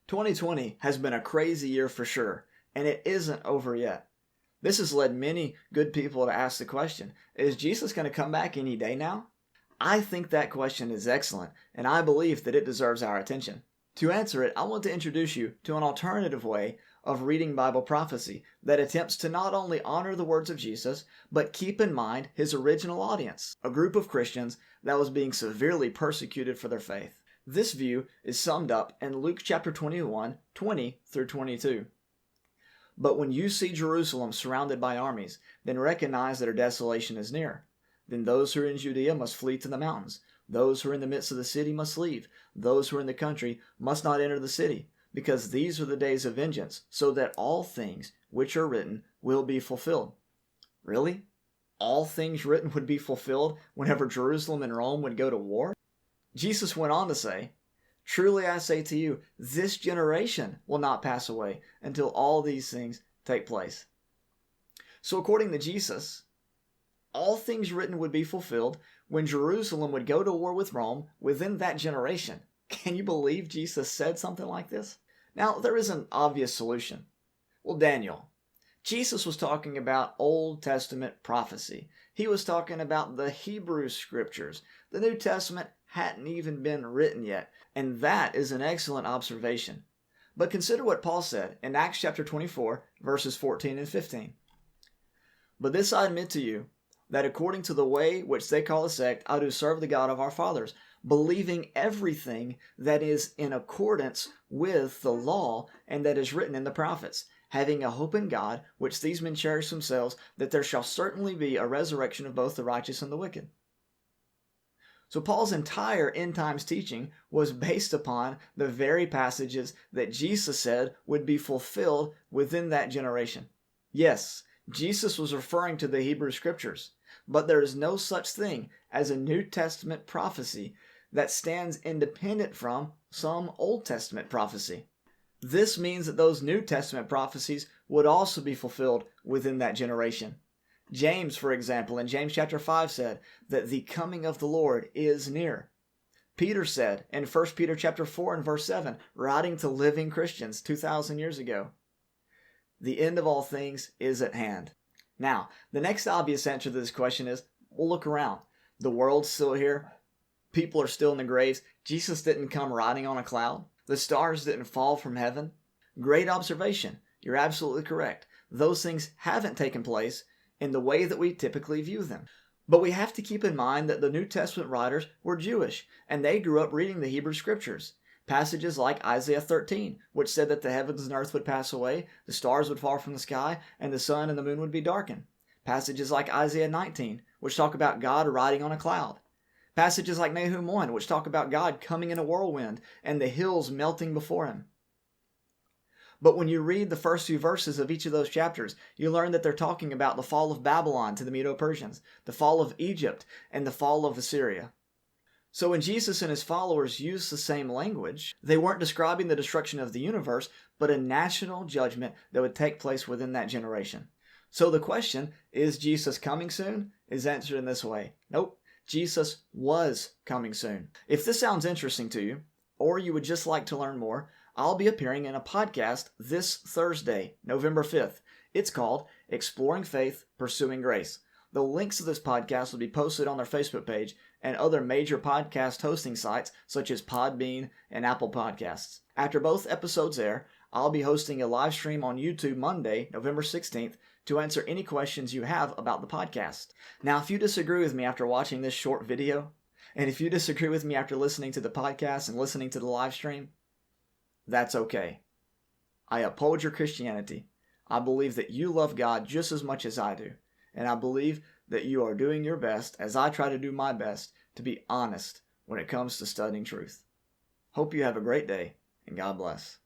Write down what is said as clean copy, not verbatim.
2020 has been a crazy year for sure, and it isn't over yet. This has led many good people to ask the question, is Jesus going to come back any day now? I think that question is excellent, and I believe that it deserves our attention. To answer it, I want to introduce you to an alternative way of reading Bible prophecy that attempts to not only honor the words of Jesus, but keep in mind his original audience, a group of Christians that was being severely persecuted for their faith. This view is summed up in Luke chapter 21, 20 through 22. But when you see Jerusalem surrounded by armies, then recognize that her desolation is near. Then those who are in Judea must flee to the mountains. Those who are in the midst of the city must leave. Those who are in the country must not enter the city, because these are the days of vengeance, so that all things which are written will be fulfilled. Really? All things written would be fulfilled whenever Jerusalem and Rome would go to war? Jesus went on to say, "Truly I say to you, this generation will not pass away until all these things take place." So according to Jesus, all things written would be fulfilled when Jerusalem would go to war with Rome within that generation. Can you believe Jesus said something like this? Now, there is an obvious solution. Well, Daniel. Jesus was talking about Old Testament prophecy. He was talking about the Hebrew Scriptures. The New Testament hadn't even been written yet, and that is an excellent observation. But consider what Paul said in Acts chapter 24, verses 14 and 15. "But this I admit to you, that according to the way which they call a sect, I do serve the God of our fathers, believing everything that is in accordance with the law and that is written in the prophets, having a hope in God, which these men cherish themselves, that there shall certainly be a resurrection of both the righteous and the wicked." So Paul's entire end times teaching was based upon the very passages that Jesus said would be fulfilled within that generation. Yes, Jesus was referring to the Hebrew Scriptures, but there is no such thing as a New Testament prophecy that stands independent from some Old Testament prophecy. This means that those New Testament prophecies would also be fulfilled within that generation. James, for example, in James chapter 5 said that the coming of the Lord is near. Peter said in 1 Peter chapter 4 and verse 7, writing to living Christians 2,000 years ago, the end of all things is at hand. Now, the next obvious answer to this question is, well, look around. The world's still here. People are still in the graves. Jesus didn't come riding on a cloud. The stars didn't fall from heaven. Great observation. You're absolutely correct. Those things haven't taken place in the way that we typically view them. But we have to keep in mind that the New Testament writers were Jewish, and they grew up reading the Hebrew Scriptures. Passages like Isaiah 13, which said that the heavens and earth would pass away, the stars would fall from the sky, and the sun and the moon would be darkened. Passages like Isaiah 19, which talk about God riding on a cloud. Passages like Nahum 1, which talk about God coming in a whirlwind and the hills melting before him. But when you read the first few verses of each of those chapters, you learn that they're talking about the fall of Babylon to the Medo-Persians, the fall of Egypt, and the fall of Assyria. So when Jesus and his followers used the same language, they weren't describing the destruction of the universe, but a national judgment that would take place within that generation. So the question, is Jesus coming soon, is answered in this way. Nope, Jesus was coming soon. If this sounds interesting to you, or you would just like to learn more, I'll be appearing in a podcast this Thursday, November 5th. It's called Exploring Faith, Pursuing Grace. The links to this podcast will be posted on their Facebook page and other major podcast hosting sites such as Podbean and Apple Podcasts. After both episodes air, I'll be hosting a live stream on YouTube Monday, November 16th, to answer any questions you have about the podcast. Now, if you disagree with me after watching this short video, and if you disagree with me after listening to the podcast and listening to the live stream, that's okay. I uphold your Christianity. I believe that you love God just as much as I do. And I believe that you are doing your best, as I try to do my best, to be honest when it comes to studying truth. Hope you have a great day, and God bless.